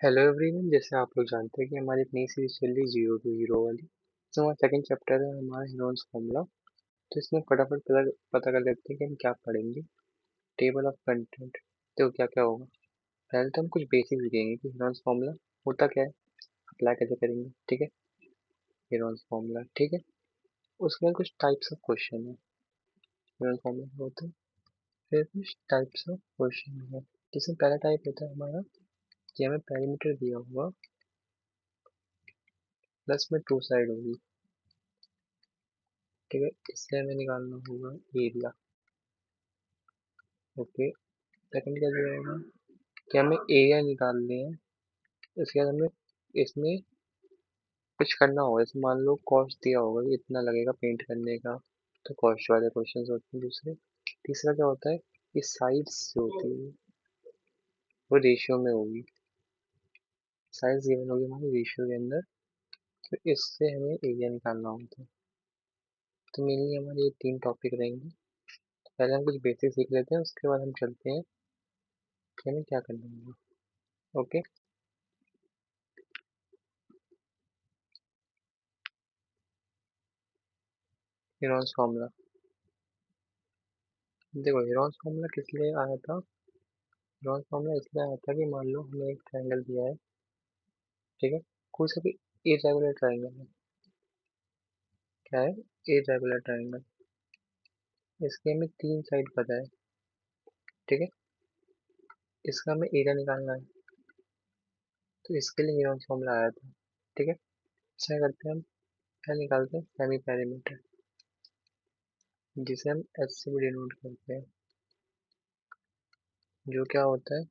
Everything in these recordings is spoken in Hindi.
Hello everyone. जैसे आप लोग जानते हैं कि हमारी एक नई सीरीज चल रही है जीरो टू हीरो वाली। तो हमारा सेकंड चैप्टर है हमारा हीरोज फॉर्मूला। तो इसमें फटाफट पता कर लेते हैं कि हम क्या पढ़ेंगे। Table of content. तो क्या क्या होगा। पहले तो हम कुछ बेसिक सीखेंगे कि हीरोज फॉर्मूला होता क्या है, अप्लाई कैसे करेंगे। ठीक है, हीरोज फॉर्मूला ठीक है। उसके बाद कुछ टाइप्स ऑफ क्वेश्चन है हीरोज फॉर्मूला होता है। फिर कुछ टाइप्स ऑफ क्वेश्चन है, जिसमें पहला टाइप होता है हमारा कि हमें पैरामीटर दिया होगा प्लस में टू साइड होगी। ठीक है, इससे हमें निकालना होगा एरिया। ओके, सेकंड क्या दिया होगा कि हमें एरिया निकालने हैं। इसके बाद हमें इसमें कुछ करना होगा। जैसे मान लो कॉस्ट दिया होगा कि इतना लगेगा पेंट करने का, तो कॉस्ट वाले क्वेश्चंस होते हैं दूसरे। तीसरा क्या होता है कि साइड्स जो होती है वो रेशियो में होगी। साइज गिवन होगी हमारे रेशियो के अंदर, तो इससे हमें एरिया निकालना होता है। तो मेनली हमारे ये तीन टॉपिक रहेंगे। पहले हम कुछ बेसिक सीख लेते हैं, उसके बाद हम चलते हैं कि हमें क्या करना होगा। Okay, heroes formula. देखो हीरोज फॉर्मूला किस लिए आया था। हीरोज फॉर्मूला इसलिए आया था कि मान लो हमें एक ट्रायंगल दिया है। ठीक है, कोई सा भी इरेगुलर ट्रायंगल है। क्या है? Irregular triangle. इसके हमें तीन साइड पता है। ठीक है, इसका हमें एरिया निकालना है, तो इसके लिए हीरोज फॉर्मूला आया था। ठीक है, क्या करते हैं हम, क्या निकालते हैं सेमी पेरीमीटर, जिसे हम एच से भी डिनोट करते हैं। जो क्या होता है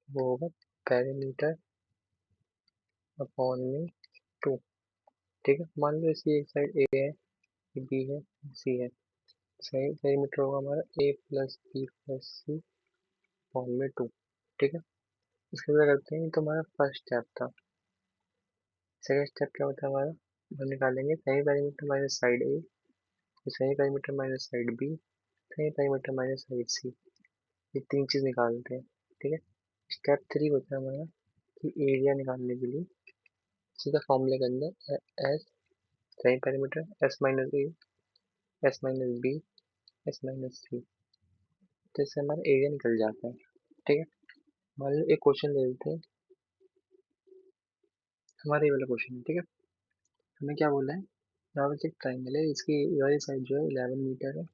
वो होगा पेरीमीटर अपॉन में टू। ठीक है, मान लो इसकी एक साइड ए है, बी है, सी है। सही पेरीमीटर होगा हमारा a plus b plus c upon में टू। ठीक है, इसके बाद करते हैं, तो हमारा फर्स्ट स्टेप था। सेकंड स्टेप क्या होता है हमारा, हम निकालेंगे semi perimeter minus side a, semi perimeter minus side b, semi perimeter minus side c. ये तीन चीज निकालते हैं। ठीक है, स्टेप थ्री होता है हमारा कि एरिया निकालने के लिए सीधा फॉर्मूले के अंदर s semi perimeter s minus a s minus b s minus c, तो इससे हमारा एरिया निकल जाता है। ठीक है, मान लो एक क्वेश्चन ले लेते हैं। हमारा ये वाला क्वेश्चन है। ठीक है, हमें क्या बोला है, यहाँ पे एक ट्राइंगल है, इसकी ये वाली साइड जो है 11 मीटर है,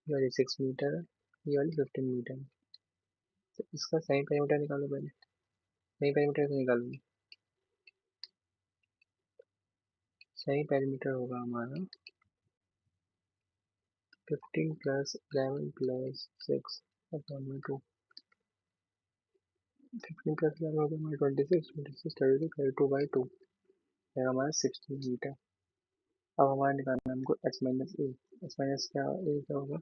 ये वाली 6 मीटर है, ये वाली 15 मीटर है। तो इसका साइन पेरीमीटर निकालो पहले। साइन पेरीमीटर से निकालोगे, साइन पेरीमीटर होगा हमारा 15 प्लस 11 प्लस 6 अपॉन में 2। 15 प्लस 11 होगा हमारा 26, 26 32 32/2 है हमारा 16 मीटर। अब हमारा निकालना है हमको H minus a. H minus क्या ए क्या होगा,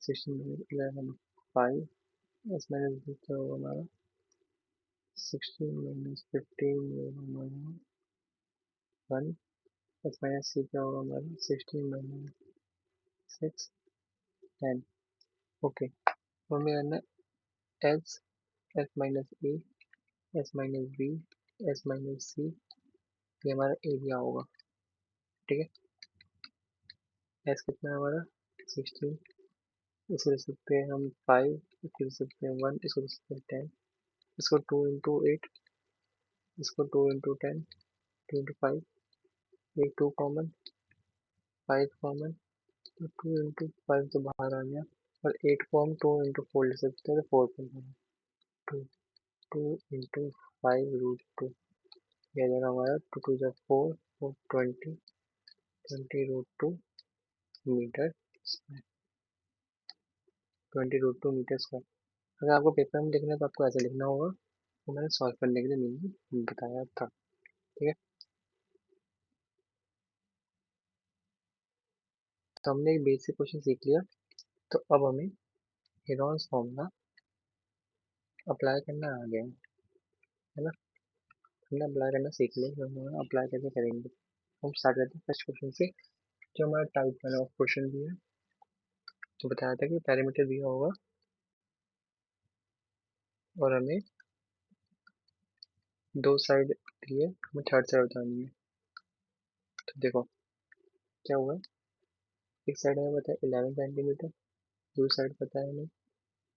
16 - 11 5। एच माइनस बी क्या होगा हमारा 16 - 15 होगा हमारा 1। एच माइनस सी क्या होगा हमारा 16 - 6 10। ओके, तो हमें करना है h, h minus a, h minus b, h minus c, ये हमारा एरिया होगा। ठीक है, एच कितना है हमारा 16, इसको लिख सकते हैं हम 5, इसको लिख सकते हैं 1, इसको लिख सकते हैं 10। इसको 2 × 8, इसको 2 × 10, 2 × 5, एक 2 कॉमन, 5 कॉमन, तो 2 × 5 तो बाहर आ गया। और 8 को हम 2 × 4 लिख सकते हैं, तो 4 पर टू, 2 × 5 √2। यह आ जाएगा हमारा 2 × 2 = 4, 4 20, 20 √2 मीटर स्क्वायर, 20 √2 मीटर स्क्वायर। अगर आपको पेपर में लिखना है तो आपको ऐसे लिखना होगा, तो मैंने सॉल्व करने के लिए मैंने बताया था। ठीक है, तो हमने एक बेसिक क्वेश्चन सीख लिया। तो अब हमें हेरॉन्स फॉर्मूला अप्लाई करना आ गया है ना। हमने अप्लाई करना सीख लिया, तो हम अप्लाई कैसे करेंगे। हम स्टार्ट करते हैं फर्स्ट क्वेश्चन से, जो हमारा टाइप वाला क्वेश्चन भी है। तो बताया था कि पैरामीटर दिया होगा और हमें दो साइड दिए, हमें थर्ड साइड बतानी है। तो देखो क्या हुआ, एक साइड हमें पता है 11 सेंटीमीटर, दूसरी साइड पता है हमें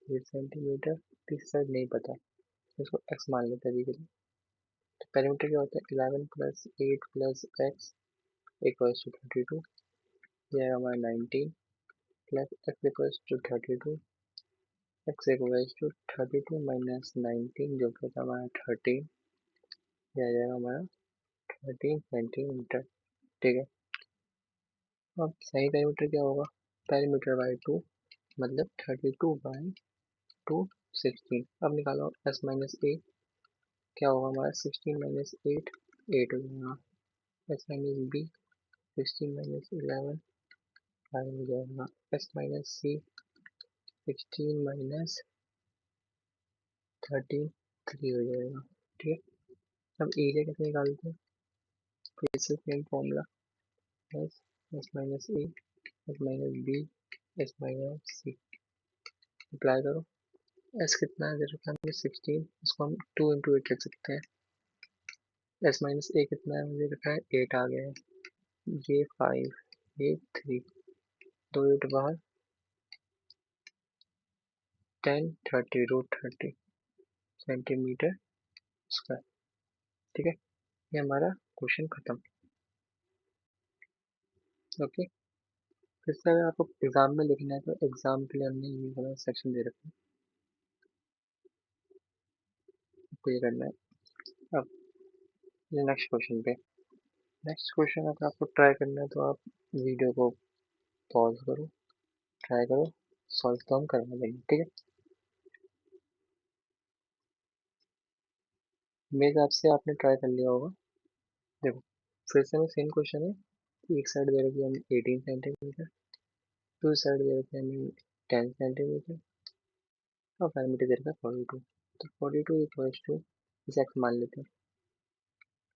8 सेंटीमीटर, तीसरी साइड नहीं पता, इसको एक्स मान लेते हैं अभी के लिए। तो पेरीमीटर क्या होता है 11 plus 8 plus X equals to 32, यह है हमारा 19 plus X equals to 32, X equals to 32 minus 19 जो कि होता है हमारा 13, यह आ जाएगा हमारा 13 सेंटीमीटर। ठीक है, अब सही पेरीमीटर क्या होगा, पेरीमीटर बाई 2 मतलब 32/2 16। अब निकालो s माइनस ए, क्या होगा हमारा 16 माइनस 8 8 हो जाएगा, s माइनस बी 16 माइनस 11 5 हो जाएगा, s माइनस सी 16 माइनस 13 3 हो जाएगा। ठीक है, अब एरिया कैसे निकालते हैं, फिर से same formula, s minus a s minus b s minus c, apply करो। s कितना है दे रखा है 16, इसको हम 2 इंटू 8 लिख सकते हैं। s माइनस ए कितना है मुझे रखा है 8 आ गया है, ये 5 ये 3, 2 8 बाहर 10 30 रूट 30 सेंटीमीटर स्क्वायर। ठीक है, ये हमारा क्वेश्चन खत्म। ओके, फिर से अगर आपको एग्जाम में लिखना है तो एग्जाम के लिए हमने ये वाला सेक्शन दे रखा है, आपको ये करना है। अब ये नेक्स्ट क्वेश्चन पे, नेक्स्ट क्वेश्चन अगर आपको ट्राई करना है तो आप वीडियो को पॉज करो, ट्राई करो, सॉल्व तो हम करवा देंगे। ठीक है, मेरे हिसाब से आपने ट्राई कर लिया होगा। देखो फिर से हमें सेम क्वेश्चन है, एक साइड दे रखी है हमें 18 सेंटीमीटर, दूसरी साइड दे रखी है हमें 10 सेंटीमीटर, और पैरामीटर दे रखा है 42। तो 42 इक्वल्स टू, इसे एक्स मान लेते हैं,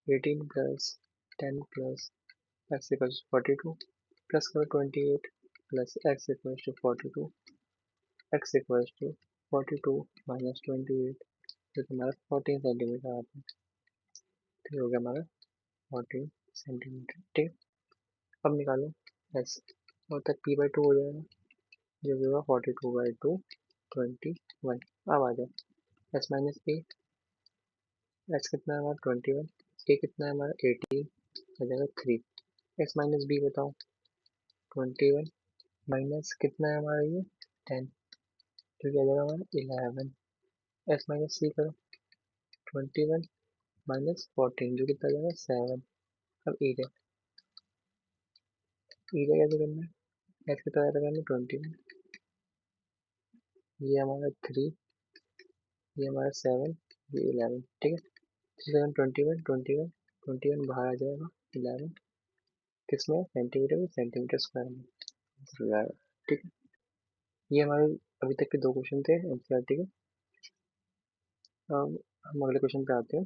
18 plus 10 plus X equals to 42, plus करो 28 plus X equals to 42, X equals to 42 minus 28 जो कि हमारा 14 सेंटीमीटर आता है। तो ये हो गया हमारा 14 सेंटीमीटर। ठीक है, अब निकालो एस, और तक पी बाई 2 हो जाएगा, जो कि होगा 42/2 21। अब आ जाए एस माइनस ए, एस कितना है हमारा 21, ए कितना है हमारा 18, आ जाएगा 3, एक्स माइनस बी बताओ 21 माइनस कितना है हमारा ये 10, जो कि आ जाएगा हमारा 11, एस माइनस सी करो 21 माइनस 14 जो कितना आ जाएगा 7। अब एरिया, एरिया कैसे करना है, एस कितना आ जाएगा 21, ये हमारा 3, ये हमारा 7, ये 11। ठीक है, 7 21 21 21 बाहर आ जाएगा 11, किसमें सेंटीमीटर में, सेंटीमीटर स्क्वायर में हो जाएगा। ठीक है, ये हमारे अभी तक के दो क्वेश्चन थे एनसीईआरटी के। अब हम अगले क्वेश्चन पे आते हैं।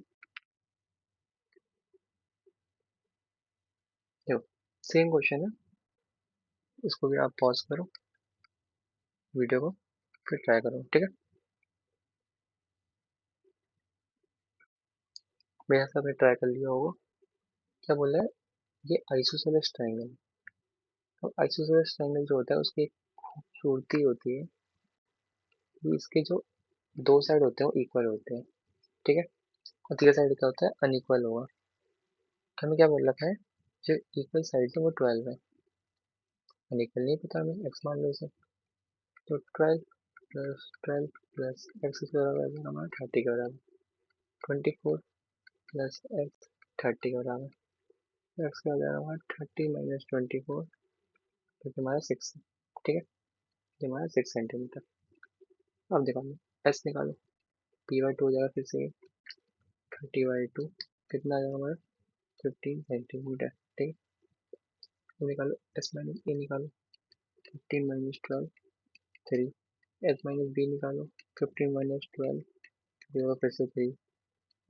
देखो सेम क्वेश्चन है, इसको भी आप पॉज करो वीडियो को, फिर ट्राई करो। ठीक है, मेरे हिसाब से ट्राई कर लिया होगा। क्या बोला है, ये आइसोसेलेस ट्रायंगल, अब आइसोसेलेस ट्रायंगल जो होता है उसकी एक खूबसूरती होती है कि इसके जो दो साइड होते हैं वो इक्वल होते हैं। ठीक है, और तीसरा साइड क्या होता है अनइक्वल होगा। तो हमें क्या बोल रखा है, जो इक्वल साइड है वो 12 है, अनइक्वल नहीं पता हमें, एक्स मान लो इसे। तो 12 प्लस एक्स के बराबर आ जाएगा हमारा 30 के बराबर, 24 प्लस एक्स 30 के बराबर, एक्स का आ जाएगा हमारा 30 माइनस 24 जो कि हमारा 6 है। ठीक है, ये हमारा 6 सेंटीमीटर। अब निकालो एस निकालो, पी बाई 2 हो जाएगा फिर से 30/2 कितना आ जाएगा हमारा 15 सेंटीमीटर। ठीक है, तो निकालो एस माइनस ए निकालो, 15 माइनस 12 3, एस माइनस बी निकालो 15 माइनस 12 जो फिर से 3,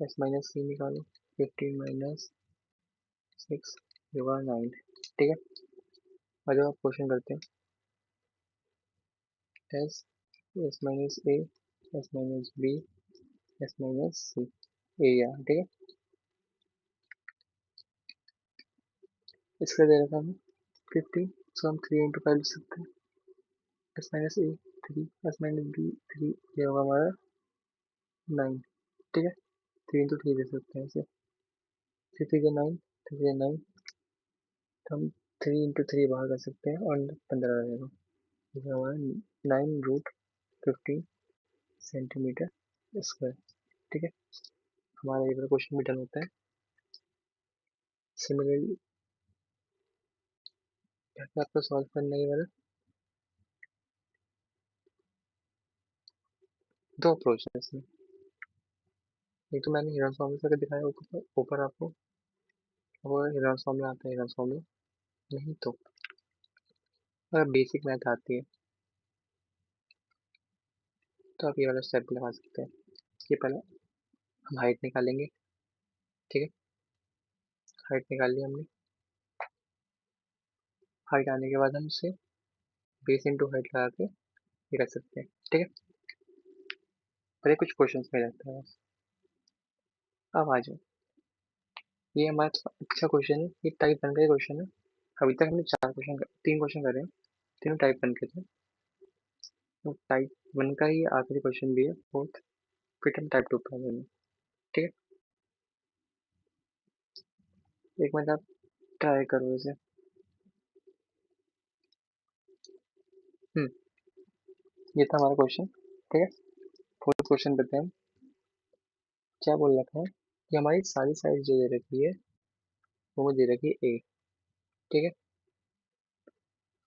एस माइनस सी निकालो 15 माइनस 6 जो 9। ठीक है, और जब आप क्वेश्चन करते हैं s, s minus a, s minus b, s minus c, area, ठीक है। इसका दे रखा हमें 50, इसको हम 3 × 5 लिख सकते हैं। एस माइनस ए 3, एस माइनस बी 3, ये होगा हमारा 9, ठीक है। 3 × 3 दे सकते हैं इसे, 3 3 9, 3 9, तो हम 3 × 3 बाहर कर सकते हैं और 15 रहेगा। ये हमारा 9√15 सेंटीमीटर स्क्वायर, ठीक है। हमारा ये वाला क्वेश्चन भी डन होता है। सिमिलरली आपको सॉल्व करना है ये वाला। दो अप्रोच है इसमें, एक तो मैंने हिरन फॉर्मूला करके दिखाया ऊपर आपको, वो हिरन फॉर्मूला आता है, हिरन फॉर्मूला नहीं तो अगर बेसिक मैथ आती है तो आप ये वाला स्टेप लगा सकते हैं। ये पहले हम हाइट निकालेंगे, ठीक है। हाइट निकाल लिया हमने। हाइट आने के बाद हम उसे बेस इंटू हाइट लगा के ये कर सकते हैं, ठीक है। पर ये कुछ क्वेश्चन में रहता है। अब आ जाओ, ये हमारा अच्छा क्वेश्चन है, ये टाइप 1 का क्वेश्चन है। अभी तक हमने 3 क्वेश्चन करे हैं, तीनों टाइप 1 के थे। तो टाइप 1 का ही आखिरी क्वेश्चन भी है, फोर्थ। फिर हम टाइप 2 पे आ जाएंगे, ठीक है। एक मिनट आप ट्राई करो इसे। हम्म ये था हमारा क्वेश्चन, ठीक है। फोर्थ क्वेश्चन देते हैं हम। क्या बोल रखा है कि हमारी सारी साइड जो दे रखी है वो मुझे दे रखी है ए, ठीक है।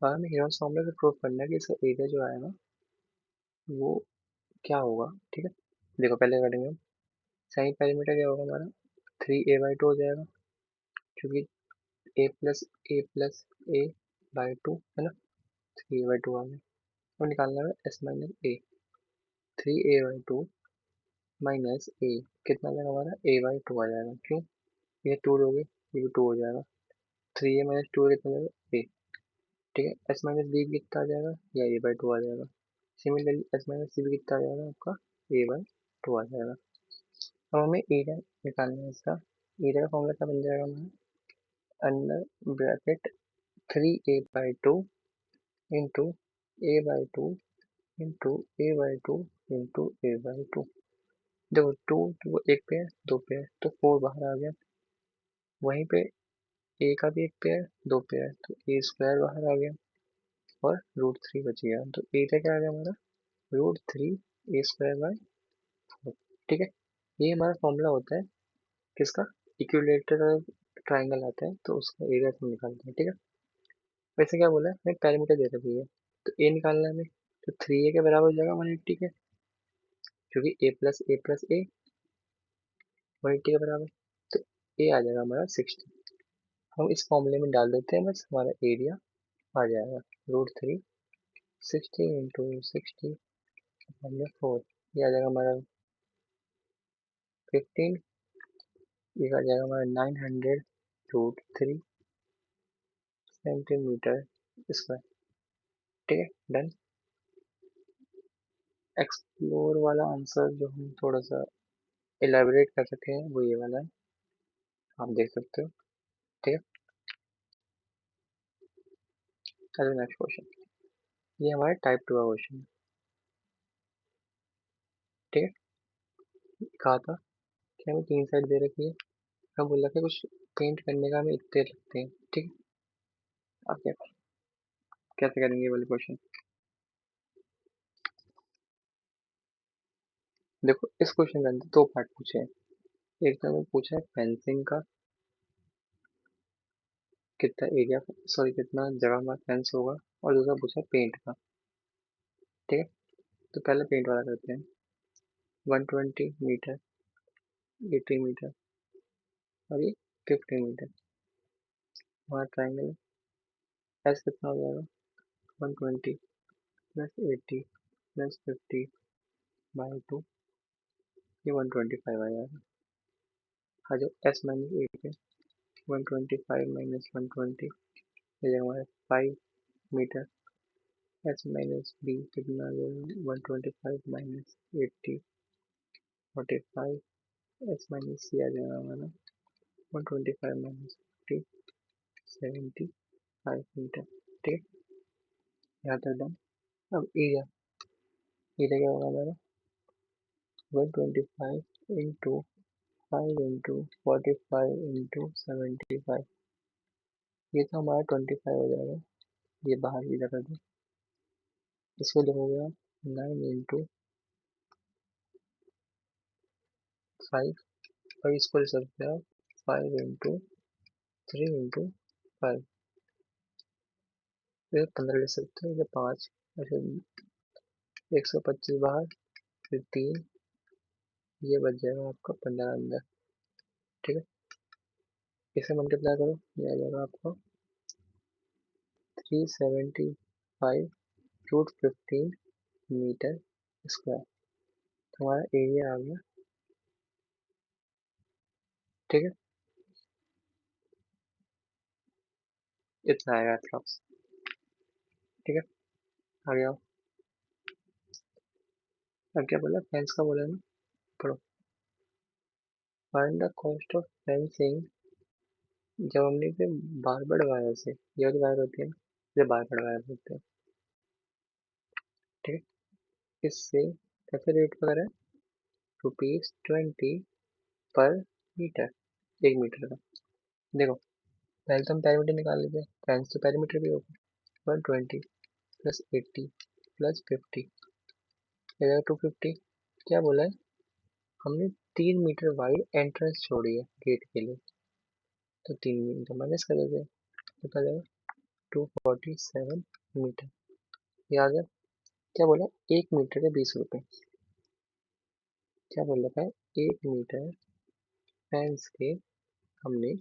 और हमें हेरोन फॉर्मूला से प्रूव करना है कि इसका एरिया जो आएगा वो क्या होगा, ठीक है। देखो पहले करेंगे हम साइन पैरामीटर, क्या होगा हमारा 3a/2 हो जाएगा, क्योंकि a+a+a/2 है ना। 3a/2 आ गया। और निकालना है s माइनस ए, 3a/2 माइनस ए कितना आ जाएगा हमारा a/2 आ जाएगा। क्यों, ये 2 लोगे ये भी 2 हो जाएगा। 3a - 2 कितना आ जाएगा ए, ठीक है। एस माइनस बी कितना आ जाएगा, या a/2 आ जाएगा। सिमिलरली एस माइनस सी भी कितना आ जाएगा आपका a/2 आ जाएगा। अब हमें एरिया निकालना है इसका। एरिया का फॉर्मूला क्या बन जाएगा हमारा, under bracket 3a/2 into a/2 into a/2 into a/2। देखो 2 तो एक पे है, 2 पे है तो 4 बाहर आ गया। वहीं पे ए का भी एक पे है, 2 पे है तो a² बाहर आ गया और √3 बच गया। तो एरिया क्या आ गया हमारा, √3a²/4, ठीक है। ये हमारा फॉर्मूला होता है किसका, इक्विलेटरल ट्राइंगल आता है तो उसका एरिया हम निकालते हैं, ठीक है। वैसे क्या बोला है, हमें पैरामीटर दे रखी है तो ए निकालना है हमें। तो 3a के बराबर हो जाएगा 180 के, क्योंकि a+a+a 180 के बराबर। तो ए आ जाएगा हमारा 60। हम इस फॉर्मूले में डाल देते हैं, बस हमारा एरिया आ जाएगा √3 60 इंटू 60 हमने 4, ये आ जाएगा हमारा 15, ये आ जाएगा हमारा 900√3 सेंटीमीटर स्क्वायर, ठीक है। डन। एक्सप्लोर वाला आंसर जो हम थोड़ा सा इलेबोरेट कर सके हैं वो ये वाला है, आप देख सकते हो, ठीक है। चलो नेक्स्ट क्वेश्चन, ये हमारा टाइप 2 का क्वेश्चन है, ठीक है। कहा था कि हमें 3 साइड दे रखी है, हम बोल रखे कुछ पेंट करने का हमें इतने लगते हैं, ठीक है। आप क्या कैसे करेंगे ये वाले क्वेश्चन। देखो इस क्वेश्चन के अंदर 2 पार्ट पूछे हैं। एक तो हमें पूछा है फेंसिंग का, कितना एरिया, सॉरी कितना जगह हमारा फेंस होगा, और दूसरा पूछा है पेंट का, ठीक है। तो पहले पेंट वाला करते हैं। 120 मीटर, 80 मीटर और ये 50 मीटर। हमारा ट्राइंगल एस कितना हो जाएगा, 120 प्लस 80 प्लस 50/2, ये 125 आ जाएगा। आ जाओ एस माइनस एट है, 125 माइनस 120 हो जाएगा हमारा 5 मीटर। एस माइनस बी कितना आ जाएगा, 125 माइनस 80 45 एस माइनस सी आ जाएगा हमारा 125 माइनस 50 75 मीटर। ठीक है, यहाँ तक डन। अब एरिया, एरिया क्या होगा हमारा 125 इंटू 5 इंटू 45 इंटू 75। ये तो हमारा 25 हो जाएगा, ये बाहर की जगह दो। इसको देखोगे आप 9 इंटू 5, और इसको ले सकते हो 5 इंटू 3 इंटू 5, फिर 15 ले सकते हो, ये 5, ऐसे 125 बाहर, फिर 3, ये बच जाएगा आपका 15 अंदर। ठीक है, इसे मल्टीप्लाई करो, ये आ जाएगा आपको 375 √15 मीटर स्क्वायर। हमारा एरिया आ गया। ठीक है, इतना आएगा अप्रॉक्स। ठीक है, आ गया। अब क्या बोला, फेंस का बोला ना, पढ़ो। Find the cost of fencing. जब हमने इसे बारबेड वायर से, ये वाली वायर होती है ना, ये बारबेड वायर होते हैं। ठीक है, इससे कैसे रेट वगैरह है, ₹20 पर मीटर, 1 मीटर का। देखो, पहले तो हम पैरामीटर निकाल लेते हैं, फेंस तो पैरामीटर भी होगा। 120 प्लस 80 प्लस 50, 250। क्या बोला है, हमने 3 मीटर वाइड एंट्रेंस छोड़ी है गेट के लिए, तो 3 मीटर माइनस कर देते हैं, तो आ जाएगा 247 मीटर। ये आ गया। क्या बोला, 1 मीटर के 20 रुपए। क्या बोल रखा है, 1 मीटर फेंस के हमने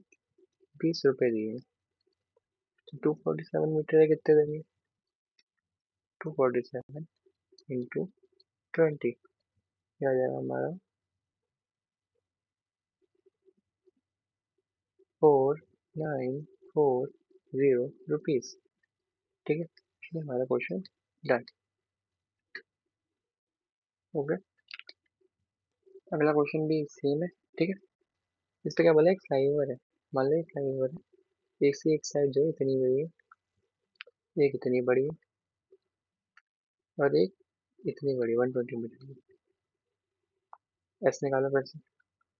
20 रुपए दिए, तो 247 मीटर है, कितने देंगे, 247 इंटू 20, क्या आ जाएगा हमारा 4940 रुपीज। ठीक है, ये हमारा क्वेश्चन डन। ओके, अगला क्वेश्चन भी सेम है। ठीक है, इस पे क्या बोला, एक फ्लाईओवर है। मान लो एक फ्लाईओवर है, एक से एक साइड जो है इतनी बड़ी है, एक इतनी बड़ी है, और एक इतनी बड़ी 120 मीटर की। एस निकालो फिर से,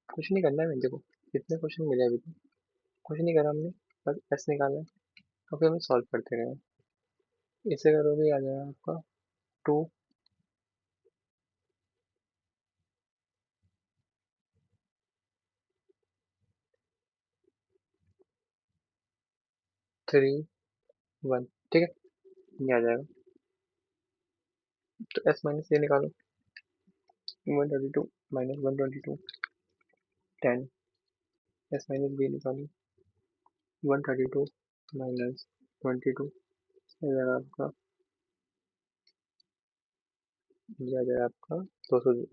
कुछ नहीं करना है, देखो कितने क्वेश्चन मिले अभी तक, कुछ नहीं करा हमने, बस एस निकाला है, और फिर हम सॉल्व करते रहे। इसे करोगे आ जाएगा आपका 2 3 1। ठीक है, ये आ जाएगा, तो एस माइनस ये निकालो, 132 माइनस 122 10। एस माइनस बी निकालो, 132 माइनस 22, ये आ जाएगा आपका, ये आ जाएगा आपका 200,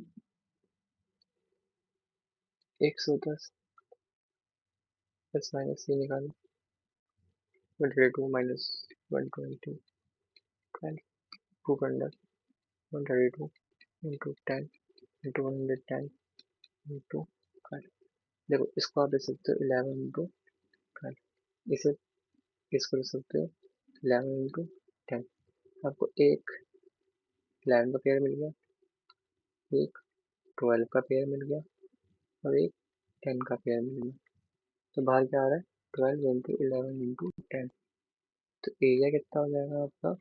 110। एस माइनस सी निकालो, 132 माइनस 120 12, 132 इंटू 10 इंटू 110 इंटू 12। देखो, इसको आप दे सकते हो 11 इंटू 12, इसे इसको दे सकते हो 11 इंटू 10। आपको एक 11 का पेयर मिल गया, एक 12 का पेयर मिल गया, और एक 10 का पेयर मिल गया। तो बाहर क्या आ रहा है, 12 इंटू 11 इंटू 10। तो एरिया कितना हो जाएगा आपका,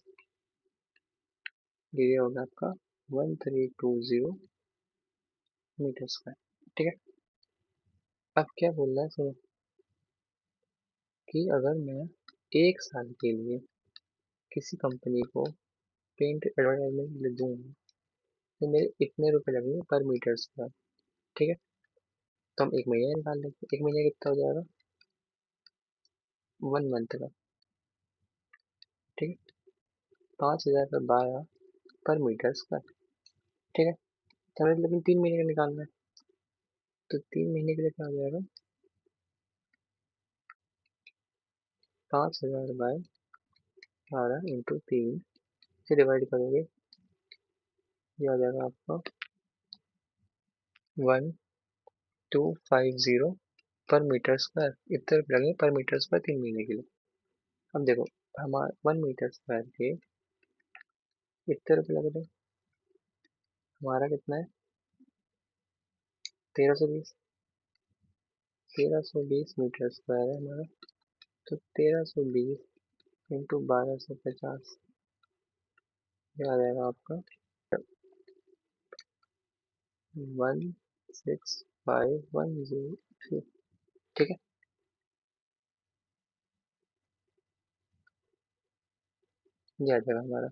एरिया होगा आपका 1320 मीटर स्क्वायर। ठीक है, अब क्या बोल रहा है सुनो, कि अगर मैं 1 साल के लिए किसी कंपनी को पेंट एडवर्टाइजमेंट दूंगा, तो मेरे इतने रुपए लगेंगे पर मीटर स्क्वायर। ठीक है, तो हम 1 महीने निकाल लेंगे, 1 महीने कितना हो जाएगा, 1 मंथ का। ठीक है, 5,000 पर मीटर स्क्वायर। ठीक है, तो हमें लेकिन 3 महीने का निकालना है, तो 3 महीने के लिए क्या हो जाएगा, 5,000/12 इंटू 3 से डिवाइड करोगे, ये आ जाएगा आपका 1 250 पर मीटर स्क्वायर, इतने रुपये लगेंगे पर मीटर स्क्वायर 3 महीने के लिए। अब देखो हमारा 1 मीटर स्क्वायर के इतने रुपये लग रहे हैं, हमारा कितना है 1320, 1320 मीटर स्क्वायर है हमारा। तो 1320 इंटू 1250 ये आ जाएगा आपका 165103। ठीक है, ये आ जाएगा हमारा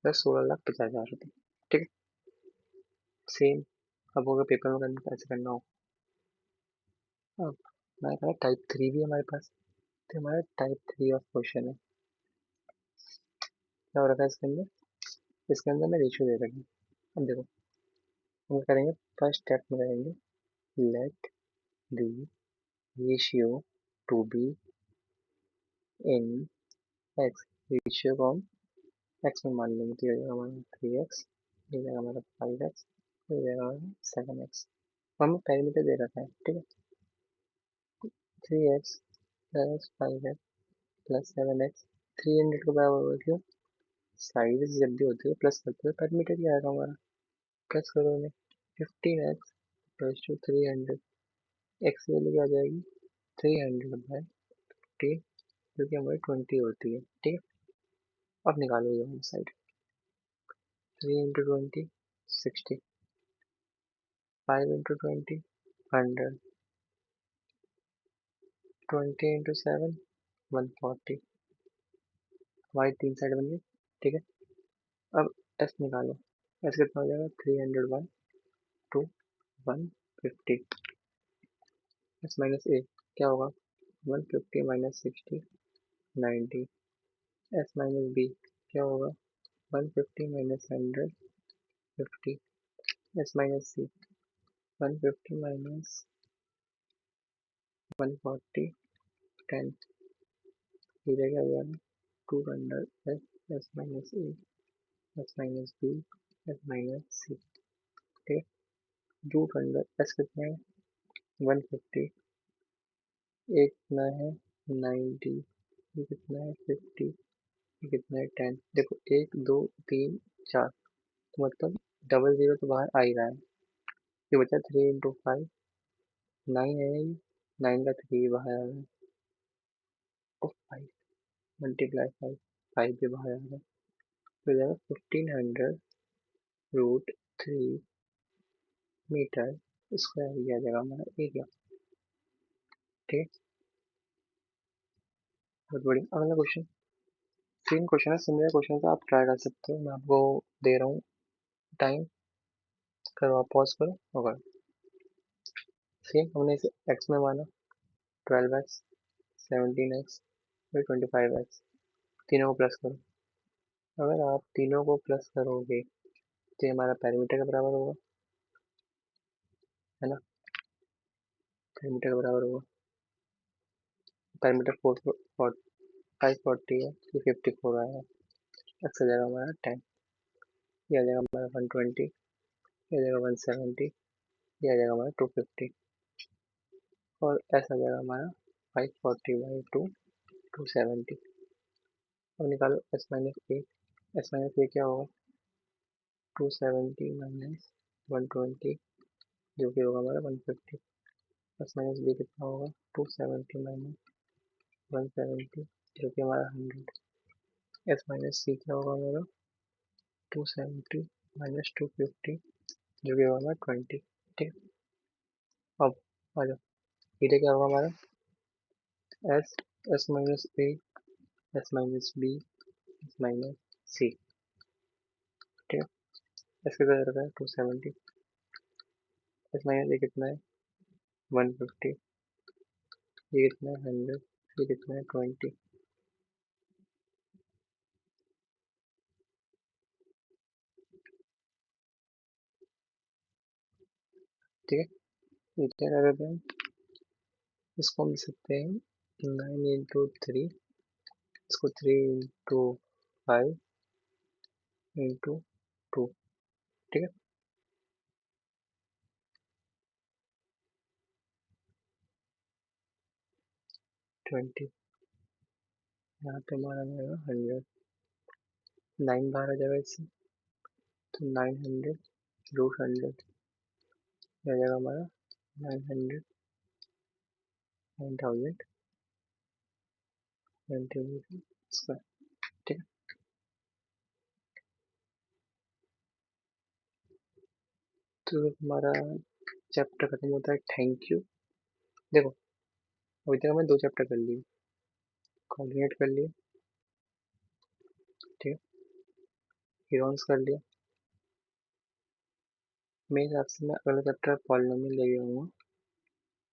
16,50,000 रुपये। ठीक है, सेम। अब अगर पेपर में करना ऐसे करना हो, अब मैं कहा टाइप 3 भी हमारे पास, तो हमारा टाइप 3 ऑफ क्वेश्चन है। क्या हो रखा है इसके अंदर, इसके अंदर मैं रेशियो दे रखी हूँ। अब देखो हम करेंगे, फर्स्ट स्टेप में करेंगे let the ratio to be in x. Ratio को हम एक्स में मान लेंगे, तो ये जाएगा हमारा 3x, ये जाएगा हमारा 5x, ये जाएगा हमारा 7x। हमें पैरामीटर दे रखा है, ठीक है। 3x plus 5x plus 7x 300 के बराबर होगा। क्यों, साइड जब भी होती है प्लस करते हुए पैरामीटर क्या आएगा हमारा, प्लस करोगे 15x प्लस टू 300, एक्स की वैल्यू क्या आ जाएगी 300/15, जो कि हमारी 20 होती है। ठीक है, अब निकालो ये साइड, 3 × 20 60, 5 × 20 100, 20 × 7 140, हमारी 3 साइड बन गई। ठीक है, अब एस निकालो, एस कितना हो जाएगा 300/2 150, एस माइनस ए क्या होगा 150 माइनस 60 90, एस माइनस बी क्या होगा 150 minus 100 50, s minus c 150 minus 140 10, ये क्या हो जाएगा 200 s, s minus a, s minus b, s minus c. ठीक है, 200 एस कितना है 150, ए कितना है 90, ये कितना है 50, ये कितना है 10। देखो 1 2 3 4, तो मतलब डबल जीरो तो बाहर आ ही रहा है। ये बचा 3 × 5 9 है, ये 9 का 3 बाहर आ रहा है, और 5 मल्टीप्लाई 5 5 भी बाहर आ रहा है, तो जाएगा 1500√3 मीटर स्क्वायर, ये आ जाएगा हमारा एरिया। ठीक है, बहुत बढ़िया। अगला क्वेश्चन सेम क्वेश्चन है, सिमिलर क्वेश्चन है, आप ट्राई कर सकते हो, मैं आपको दे रहा हूँ टाइम, करो आप पॉज करो होगा। सेम हमने इसे एक्स में माना, 12x 17x फिर 25x, तीनों को प्लस करो। अगर आप तीनों को प्लस करोगे तो ये हमारा पैरामीटर के बराबर होगा, है ना, पैरामीटर के बराबर होगा। पैरामीटर 540 है, ये 54 आएगा, एक्स आ जाएगा हमारा 10, ये आ जाएगा हमारा 120, ये आ जाएगा 170, ये आ जाएगा हमारा 250, और एस आ जाएगा हमारा 540/2 270। अब निकालो S minus a, s minus ए क्या होगा 270 माइनस 120, जो कि होगा हमारा 150, एस माइनस बी कितना होगा 270 माइनस 170, जो कि हमारा 100, एस माइनस सी क्या होगा हमारा 270 माइनस 250, जो कि होगा हमारा 20। ठीक है, अब आ जाओ, ये क्या होगा हमारा s, s minus a, s minus b, s minus c. ठीक है, एस कितना दे रखा है 270, एस माइनस ए कितना है 150, ये कितना है 100, ये कितना है 20। ठीक है, ये क्या कर रहे हैं, इसको हम लिख सकते हैं 9 × 3, इसको 3 × 5 × 2, ठीक है। 20 यहाँ पे हमारा जाएगा 100, 9 बाहर आ जाएगा इससे, तो 900 √100 आ जाएगा हमारा 900, 9000 स्क्वायर। ठीक है, तो हमारा चैप्टर खत्म होता है। Thank you. देखो अभी तक हमने 2 चैप्टर कर लिए, कोऑर्डिनेट कर लिए, ठीक है, हीरोन्स कर लिया। मेरे हिसाब से मैं अगला चैप्टर पॉलिनोमियल ले आऊँगा।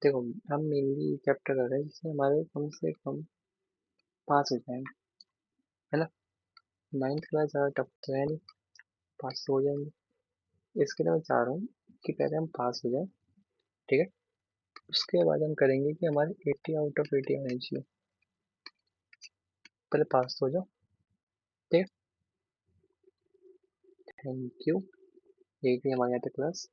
देखो हम मेनली चैप्टर कर रहे हैं जिसमें हमारे कम से कम 5 हो जाएंगे, है ना। 9th क्लास ज़्यादा टफ तो है नहीं, 5 तो हो जाएंगे। इसके लिए मैं चाह रहा हूँ कि पहले हम पास हो जाएं, ठीक है। उसके बाद हम करेंगे कि हमारे 80 आउट ऑफ 80 आने चाहिए। पहले पास तो हो जाओ, ठीक है। Thank you. यही थी हमारे यहाँ तक क्लास।